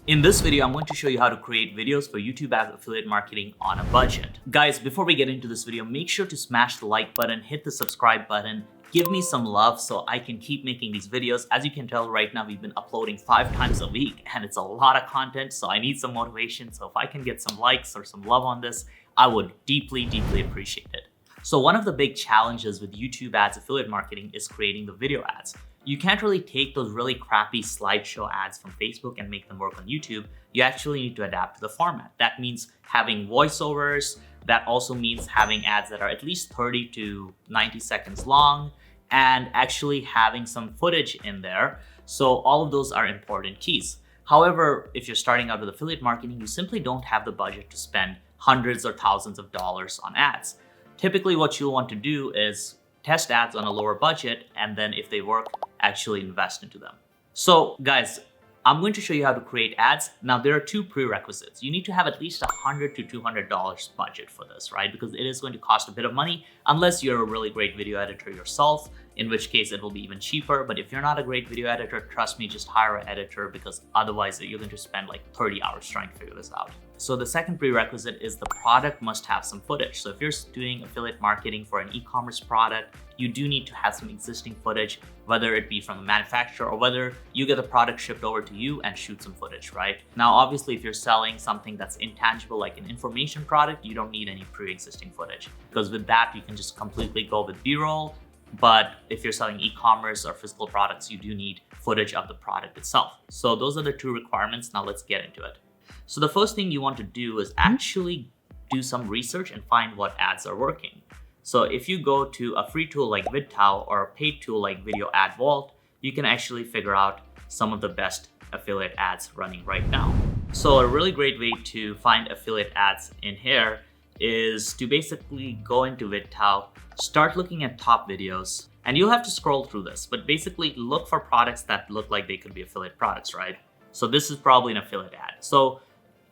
In this video, I'm going to show you how to create videos for YouTube ads affiliate marketing on a budget. Guys, before we get into this video, make sure to smash the like button, hit the subscribe button, give me some love so I can keep making these videos. As you can tell right now, we've been uploading 5 times a week and it's a lot of content, so I need some motivation. So if I can get some likes or some love on this, I would deeply, deeply appreciate it. So one of the big challenges with YouTube ads affiliate marketing is creating the video ads. You can't really take those really crappy slideshow ads from Facebook and make them work on YouTube. You actually need to adapt to the format. That means having voiceovers. That also means having ads that are at least 30 to 90 seconds long and actually having some footage in there. So all of those are important keys. However, if you're starting out with affiliate marketing, you simply don't have the budget to spend hundreds or thousands of dollars on ads. Typically, what you'll want to do is test ads on a lower budget, and then if they work, actually invest into them. So guys, I'm going to show you how to create ads. Now, there are 2 prerequisites. You need to have at least $100 to $200 budget for this, right? Because it is going to cost a bit of money unless you're a really great video editor yourself, in which case it will be even cheaper. But if you're not a great video editor, trust me, just hire an editor, because otherwise you're going to spend like 30 hours trying to figure this out. So the second prerequisite is the product must have some footage. So if you're doing affiliate marketing for an e-commerce product, you do need to have some existing footage, whether it be from the manufacturer or whether you get the product shipped over to you and shoot some footage, right? Now, obviously, if you're selling something that's intangible, like an information product, you don't need any pre-existing footage, because with that, you can just completely go with B-roll. But if you're selling e-commerce or physical products, you do need footage of the product itself. So those are the 2 requirements. Now let's get into it. So the first thing you want to do is actually do some research and find what ads are working. So if you go to a free tool like VidTow or a paid tool like Video Ad Vault, you can actually figure out some of the best affiliate ads running right now. So a really great way to find affiliate ads in here is to basically go into VidTow, start looking at top videos, and you'll have to scroll through this, but basically look for products that look like they could be affiliate products, right? So this is probably an affiliate ad. So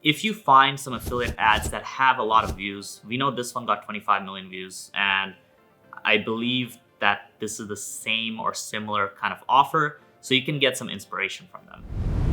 if you find some affiliate ads that have a lot of views, we know this one got 25 million views, and I believe that this is the same or similar kind of offer, so you can get some inspiration from them.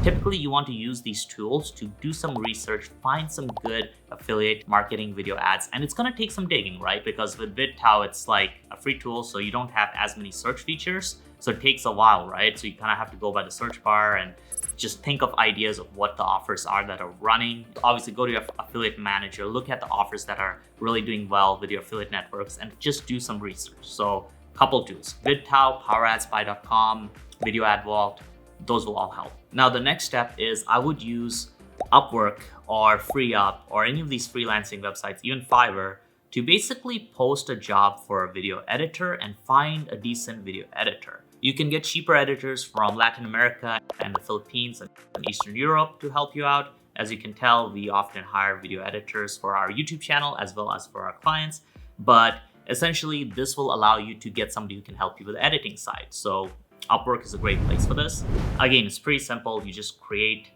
Typically, you want to use these tools to do some research, find some good affiliate marketing video ads, and it's gonna take some digging, right? Because with VidTow, it's like a free tool, so you don't have as many search features, so it takes a while, right? So you kind of have to go by the search bar and just think of ideas of what the offers are that are running. Obviously, go to your affiliate manager, look at the offers that are really doing well with your affiliate networks, and just do some research. So a couple tools: VidTow, PowerAdSpy.com, Video Ad Vault. Those will all help. Now, the next step is I would use Upwork or FreeUp or any of these freelancing websites, even Fiverr, to basically post a job for a video editor and find a decent video editor. You can get cheaper editors from Latin America and the Philippines and Eastern Europe to help you out. As you can tell, we often hire video editors for our YouTube channel as well as for our clients. But essentially, this will allow you to get somebody who can help you with the editing side. So Upwork is a great place for this. Again, it's pretty simple. You just create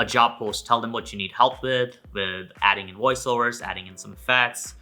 a job post, tell them what you need help with adding in voiceovers, adding in some effects,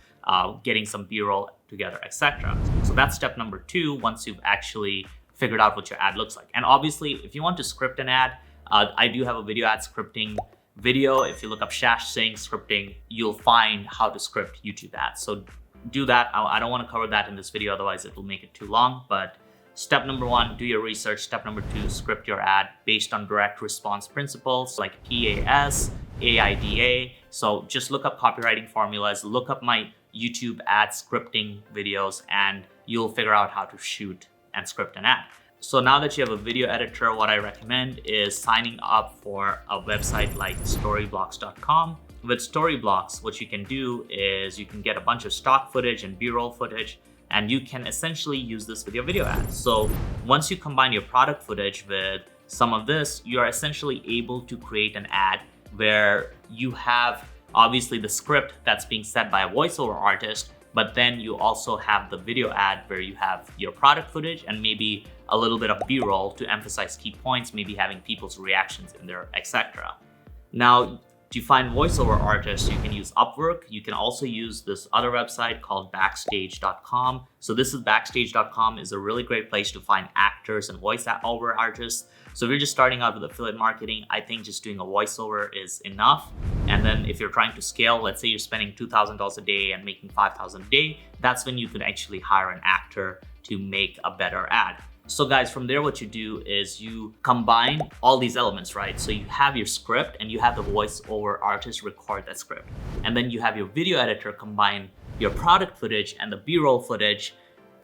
getting some B-roll together, etc. So that's step number 2 once you've actually figured out what your ad looks like. And obviously, if you want to script an ad, I do have a video ad scripting video. If you look up Shash Singh scripting, you'll find how to script YouTube ads. So do that. I don't want to cover that in this video, otherwise it will make it too long. But step number 1, do your research. Step number 2, script your ad based on direct response principles like PAS, AIDA. So just look up copywriting formulas, look up my YouTube ad scripting videos, and you'll figure out how to shoot and script an ad. So now that you have a video editor, what I recommend is signing up for a website like Storyblocks.com. With Storyblocks, what you can do is you can get a bunch of stock footage and B-roll footage, and you can essentially use this with your video ads. So once you combine your product footage with some of this, you are essentially able to create an ad where you have obviously the script that's being set by a voiceover artist, but then you also have the video ad where you have your product footage and maybe a little bit of B-roll to emphasize key points, maybe having people's reactions in there, etc. Now, to find voiceover artists, you can use Upwork. You can also use this other website called Backstage.com. So this is Backstage.com is a really great place to find actors and voiceover artists. So if you're just starting out with affiliate marketing, I think just doing a voiceover is enough. And then if you're trying to scale, let's say you're spending $2,000 a day and making $5,000 a day, that's when you could actually hire an actor to make a better ad. So guys, from there, what you do is you combine all these elements, right? So you have your script and you have the voiceover artist record that script. And then you have your video editor combine your product footage and the B-roll footage.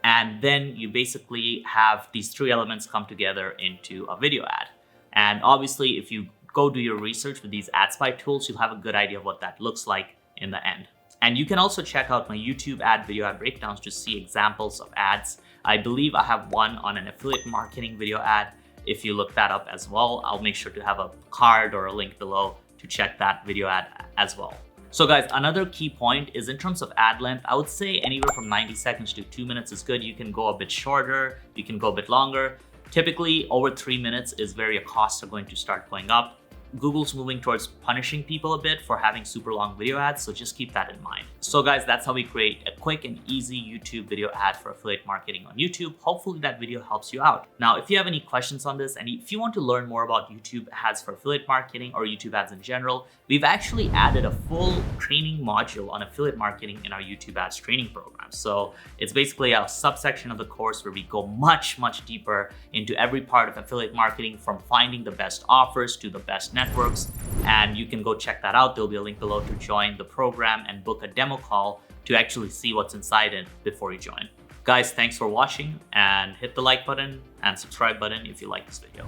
And then you basically have these three elements come together into a video ad. And obviously, if you go do your research with these ad spy tools, you'll have a good idea of what that looks like in the end. And you can also check out my YouTube video ad breakdowns to see examples of ads. I believe I have one on an affiliate marketing video ad. If you look that up as well, I'll make sure to have a card or a link below to check that video ad as well. So guys, another key point is in terms of ad length, I would say anywhere from 90 seconds to 2 minutes is good. You can go a bit shorter, you can go a bit longer. Typically over 3 minutes is where your costs are going to start going up. Google's moving towards punishing people a bit for having super long video ads, so just keep that in mind. So guys, that's how we create a quick and easy YouTube video ad for affiliate marketing on YouTube. Hopefully that video helps you out. Now, if you have any questions on this and if you want to learn more about YouTube ads for affiliate marketing or YouTube ads in general, we've actually added a full training module on affiliate marketing in our YouTube ads training program. So it's basically a subsection of the course where we go much deeper into every part of affiliate marketing, from finding the best offers to the best networks. And you can go check that out. There'll be a link below to join the program and book a demo call to actually see what's inside it before you join. Guys, thanks for watching, and hit the like button and subscribe button if you like this video.